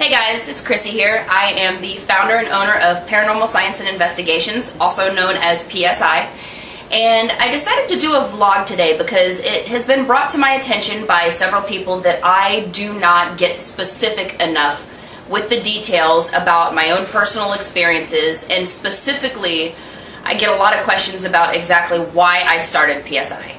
Hey guys, it's Krysie here. I am the founder and owner of Paranormal Science Investigations, also known as PSI. And I decided to do a vlog today because it has been brought to my attention by several people that I do not get specific enough with the details about my own personal experiences, and specifically I get a lot of questions about exactly why I started PSI.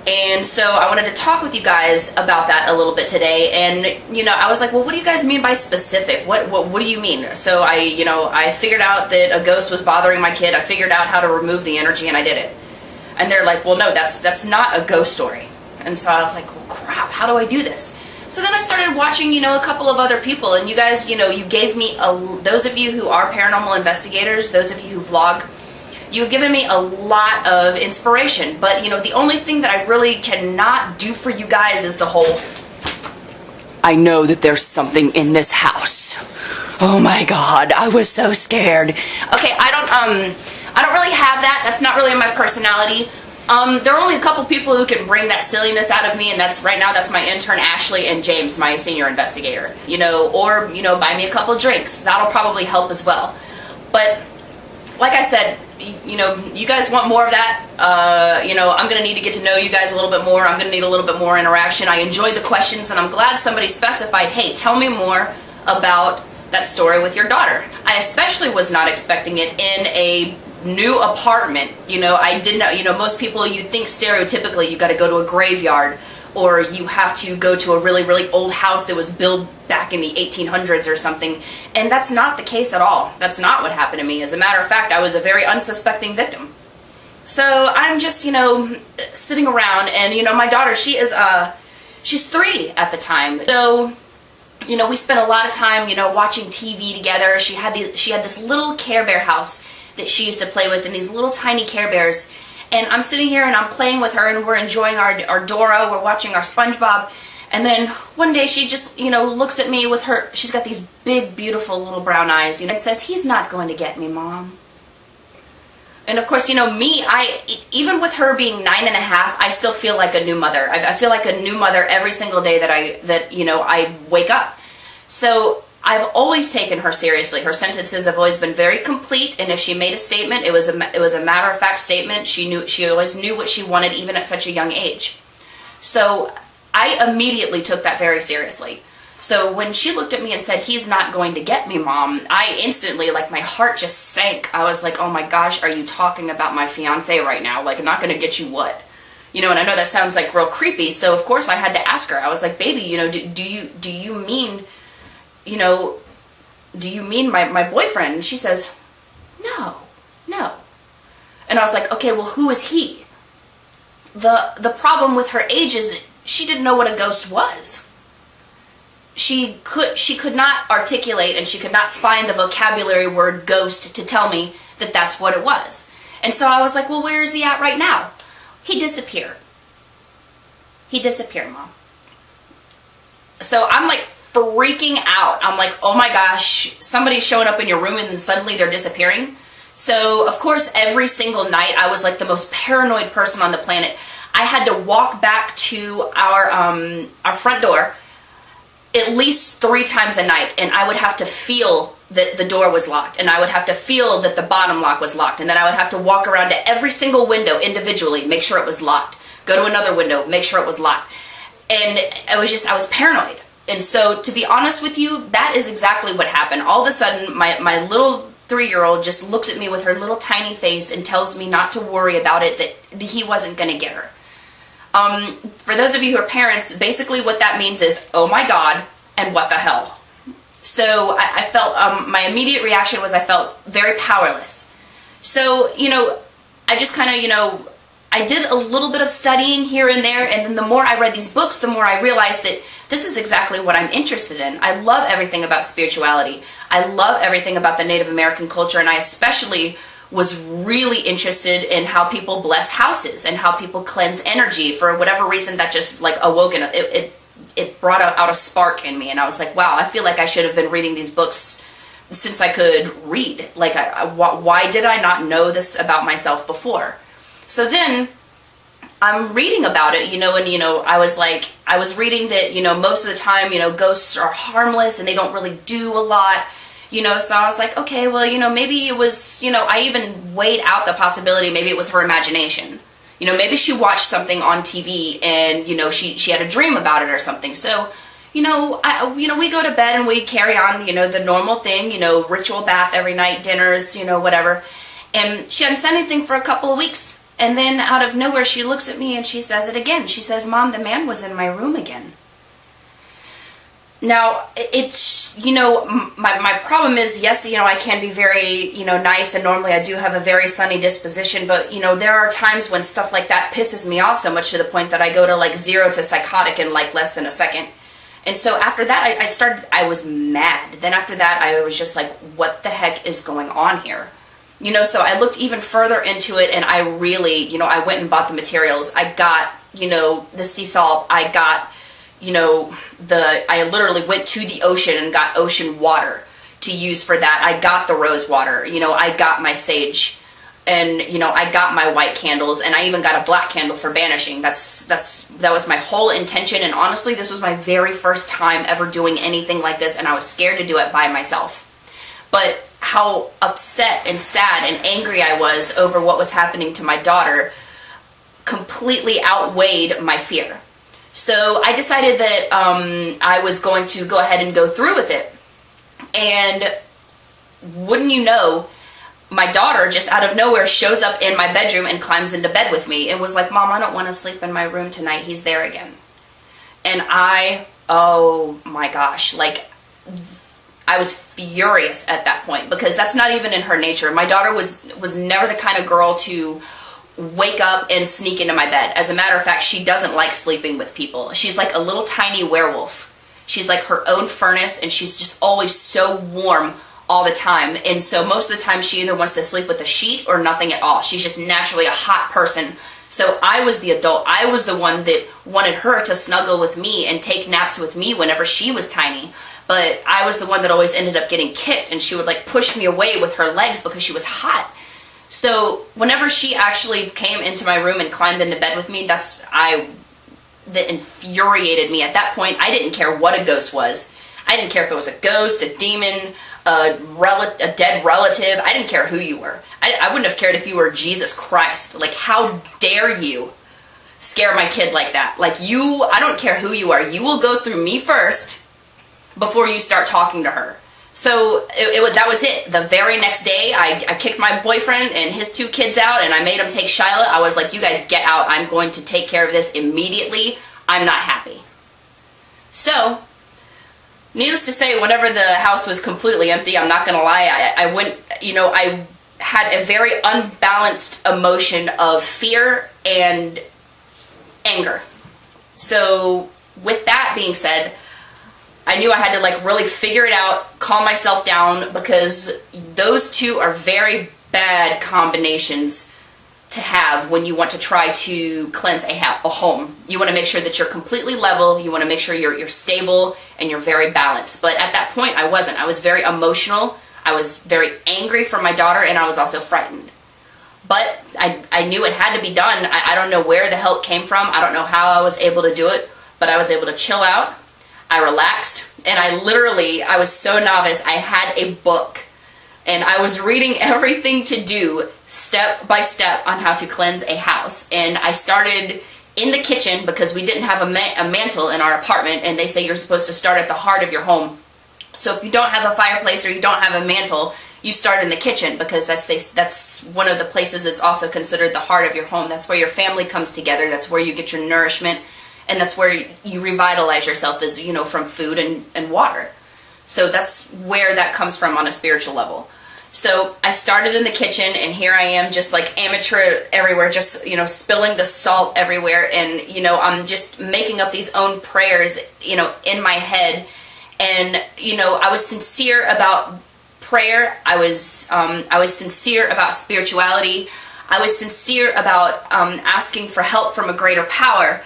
And so I wanted to talk with you guys about that a little bit today. And I was like, well, what do you guys mean by specific? What do you mean? So I figured out that a ghost was bothering my kid. I figured out how to remove the energy, and I did it. And they're like, well, no, that's not a ghost story. And so I was like, well, crap, how do I do this? So then I started watching, a couple of other people, and you guys, you gave me those of you who are paranormal investigators, those of you who vlog, you've given me a lot of inspiration. But the only thing that I really cannot do for you guys is the whole, I know that there's something in this house. Oh my God, I was so scared. Okay, I don't really have that. That's not really in my personality. There are only a couple people who can bring that silliness out of me, and that's my intern Ashley and James, my senior investigator. Or buy me a couple drinks. That'll probably help as well. But like I said, you guys want more of that. I'm going to need to get to know you guys a little bit more. I'm going to need a little bit more interaction. I enjoyed the questions, and I'm glad somebody specified, hey, tell me more about that story with your daughter. I especially was not expecting it in a new apartment. I didn't know, most people, you think stereotypically you got to go to a graveyard, or you have to go to a really, really old house that was built back in the 1800s or something. And that's not the case at all. That's not what happened to me. As a matter of fact, I was a very unsuspecting victim. So I'm just, sitting around, and, my daughter, she's 3 at the time. So, we spent a lot of time, watching TV together. She had this little Care Bear house that she used to play with, and these little tiny Care Bears. And I'm sitting here and I'm playing with her, and we're enjoying our Dora, we're watching our SpongeBob. And then one day she just, looks at me with she's got these big, beautiful little brown eyes, and says, he's not going to get me, Mom. And of course, me, even with her being 9 and a half, I still feel like a new mother. I feel like a new mother every single day that I wake up. So I've always taken her seriously. Her sentences have always been very complete, and if she made a statement, it was a matter-of-fact statement. She always knew what she wanted, even at such a young age. So I immediately took that very seriously. So when she looked at me and said, he's not going to get me, Mom, I instantly, my heart just sank. I was like, oh my gosh, are you talking about my fiance right now? I'm not going to get you what? And I know that sounds real creepy, so of course I had to ask her. I was like, baby, do you mean... do you mean my boyfriend? And she says, no. And I was like, okay, well, who is he? The problem with her age is she didn't know what a ghost was. She could not articulate, and she could not find the vocabulary word ghost to tell me that that's what it was. And so I was like, well, where is he at right now? He disappeared. Mom. So I'm freaking out. I'm like, oh my gosh, somebody's showing up in your room and then suddenly they're disappearing. So of course every single night I was the most paranoid person on the planet. I had to walk back to our front door at least 3 times a night, and I would have to feel that the door was locked, and I would have to feel that the bottom lock was locked, and then I would have to walk around to every single window individually, make sure it was locked, go to another window, make sure it was locked. And I was paranoid. And so, to be honest with you, that is exactly what happened. All of a sudden, my little 3-year-old just looks at me with her little tiny face and tells me not to worry about it, that he wasn't going to get her. For those of you who are parents, basically what that means is, oh my God, and what the hell. So I felt, my immediate reaction was I felt very powerless. So, I just kind of, I did a little bit of studying here and there, and then the more I read these books, the more I realized that this is exactly what I'm interested in. I love everything about spirituality. I love everything about the Native American culture, and I especially was really interested in how people bless houses and how people cleanse energy. For whatever reason, that just awoke, and it brought out a spark in me, and I was like, wow, I feel like I should have been reading these books since I could read. Why did I not know this about myself before? So then I'm reading about it, and I was reading that, most of the time, ghosts are harmless and they don't really do a lot, so I was like, okay, well, maybe it was, I even weighed out the possibility maybe it was her imagination. Maybe she watched something on TV and, she had a dream about it or something. So, we go to bed and we carry on, the normal thing, ritual bath every night, dinners, whatever. And she hadn't said anything for a couple of weeks. And then out of nowhere, she looks at me and she says it again. She says, Mom, the man was in my room again. Now, it's, my problem is, yes, I can be very, nice, and normally I do have a very sunny disposition, but, there are times when stuff like that pisses me off so much to the point that I go to like 0 to psychotic in like less than a second. And so after that, I was mad. Then after that, I was just like, what the heck is going on here? So I looked even further into it, and I really, I went and bought the materials. I got, the sea salt. I got, I literally went to the ocean and got ocean water to use for that. I got the rose water. I got my sage, and, I got my white candles, and I even got a black candle for banishing. That was my whole intention, and honestly, this was my very first time ever doing anything like this, and I was scared to do it by myself. But how upset and sad and angry I was over what was happening to my daughter completely outweighed my fear. So I decided that I was going to go ahead and go through with it. And wouldn't you know, my daughter just out of nowhere shows up in my bedroom and climbs into bed with me and was like, Mom, I don't want to sleep in my room tonight. He's there again. And oh my gosh, I was furious at that point, because that's not even in her nature. My daughter was never the kind of girl to wake up and sneak into my bed. As a matter of fact, she doesn't like sleeping with people. She's like a little tiny werewolf. She's like her own furnace, and she's just always so warm all the time. And so most of the time she either wants to sleep with a sheet or nothing at all. She's just naturally a hot person. So I was the adult. I was the one that wanted her to snuggle with me and take naps with me whenever she was tiny. But I was the one that always ended up getting kicked, and she would like push me away with her legs because she was hot. So whenever she actually came into my room and climbed into bed with me, that infuriated me. At that point, I didn't care what a ghost was. I didn't care if it was a ghost, a demon, a dead relative. I didn't care who you were. I wouldn't have cared if you were Jesus Christ. Like, how dare you scare my kid like that? Like, I don't care who you are. You will go through me first before you start talking to her. So that was it. The very next day, I kicked my boyfriend and his 2 kids out, and I made them take Shyla. I was like, you guys get out. I'm going to take care of this immediately. I'm not happy. So, needless to say, whenever the house was completely empty, I'm not going to lie, I had a very unbalanced emotion of fear and anger. So, with that being said, I knew I had to really figure it out, calm myself down, because those two are very bad combinations to have when you want to try to cleanse a home. You want to make sure that you're completely level, you want to make sure you're stable, and you're very balanced. But at that point, I wasn't. I was very emotional, I was very angry for my daughter, and I was also frightened. But I knew it had to be done. I don't know where the help came from, I don't know how I was able to do it, but I was able to chill out. I relaxed, and I was so novice, I had a book, and I was reading everything to do step by step on how to cleanse a house. And I started in the kitchen, because we didn't have a mantle in our apartment, and they say you're supposed to start at the heart of your home. So if you don't have a fireplace or you don't have a mantle, you start in the kitchen, because that's one of the places that's also considered the heart of your home. That's where your family comes together, that's where you get your nourishment, and that's where you revitalize yourself, is, from food and water. So that's where that comes from on a spiritual level. So I started in the kitchen, and here I am, just like amateur everywhere, just, spilling the salt everywhere. And, I'm just making up these own prayers, in my head. And, I was sincere about prayer. I was sincere about spirituality. I was sincere about asking for help from a greater power.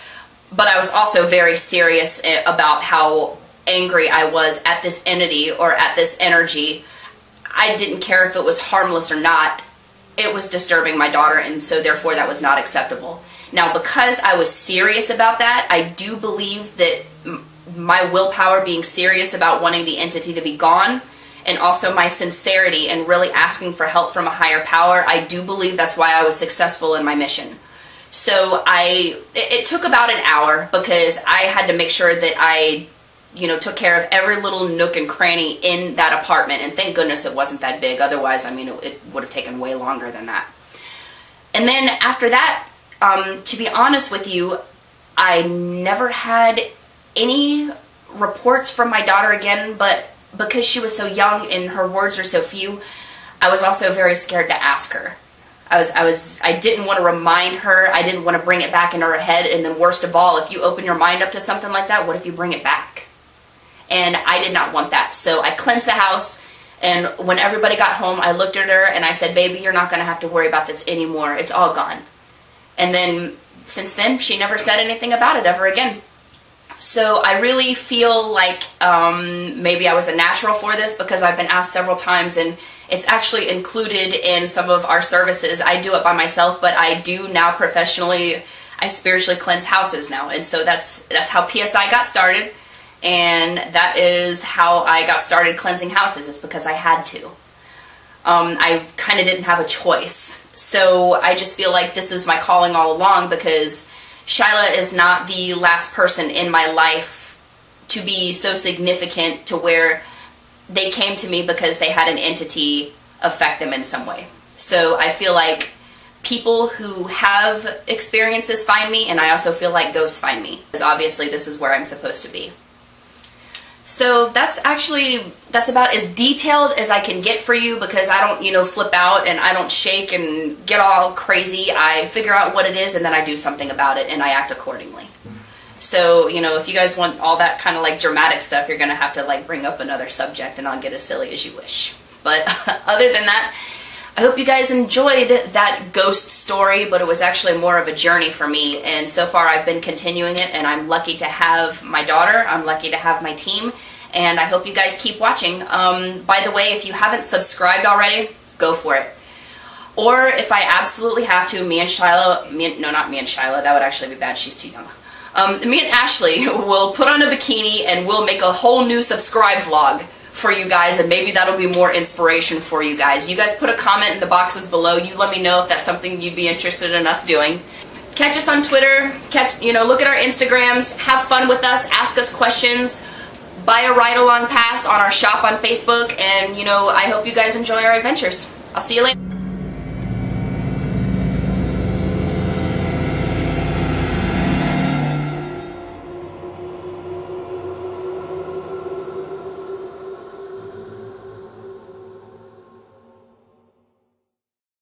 But I was also very serious about how angry I was at this entity or at this energy. I didn't care if it was harmless or not. it was disturbing my daughter, and so therefore that was not acceptable. Now, because I was serious about that, I do believe that my willpower being serious about wanting the entity to be gone, and also my sincerity and really asking for help from a higher power, I do believe that's why I was successful in my mission. So it took about an hour because I had to make sure that I, took care of every little nook and cranny in that apartment. And thank goodness it wasn't that big. Otherwise, it would have taken way longer than that. And then after that, to be honest with you, I never had any reports from my daughter again, but because she was so young and her words were so few, I was also very scared to ask her. I didn't want to remind her. I didn't want to bring it back into her head. And then worst of all, if you open your mind up to something like that, what if you bring it back? And I did not want that. So I cleansed the house. And when everybody got home, I looked at her and I said, baby, you're not going to have to worry about this anymore. It's all gone. And then since then, she never said anything about it ever again. So I really feel like maybe I was a natural for this because I've been asked several times, and it's actually included in some of our services. I do it by myself, but I do now professionally, I spiritually cleanse houses now. And so that's how PSI got started, and that is how I got started cleansing houses. It's because I had to. I kind of didn't have a choice. So I just feel like this is my calling all along, because Shyla is not the last person in my life to be so significant to where they came to me because they had an entity affect them in some way. So I feel like people who have experiences find me, and I also feel like ghosts find me, because obviously this is where I'm supposed to be. So that's about as detailed as I can get for you, because I don't, flip out and I don't shake and get all crazy. I figure out what it is and then I do something about it and I act accordingly. So, if you guys want all that kind of like dramatic stuff, you're going to have to like bring up another subject and I'll get as silly as you wish. But other than that, I hope you guys enjoyed that ghost story, but it was actually more of a journey for me. And so far I've been continuing it, and I'm lucky to have my daughter. I'm lucky to have my team. And I hope you guys keep watching. By the way, if you haven't subscribed already, go for it. Or if I absolutely have to, not me and Shyla, that would actually be bad, she's too young. Me and Ashley will put on a bikini and we'll make a whole new subscribe vlog for you guys, and maybe that'll be more inspiration for you guys. You guys put a comment in the boxes below. You let me know if that's something you'd be interested in us doing. Catch us on Twitter, look at our Instagrams, have fun with us, ask us questions, buy a ride-along pass on our shop on Facebook, and I hope you guys enjoy our adventures. I'll see you later.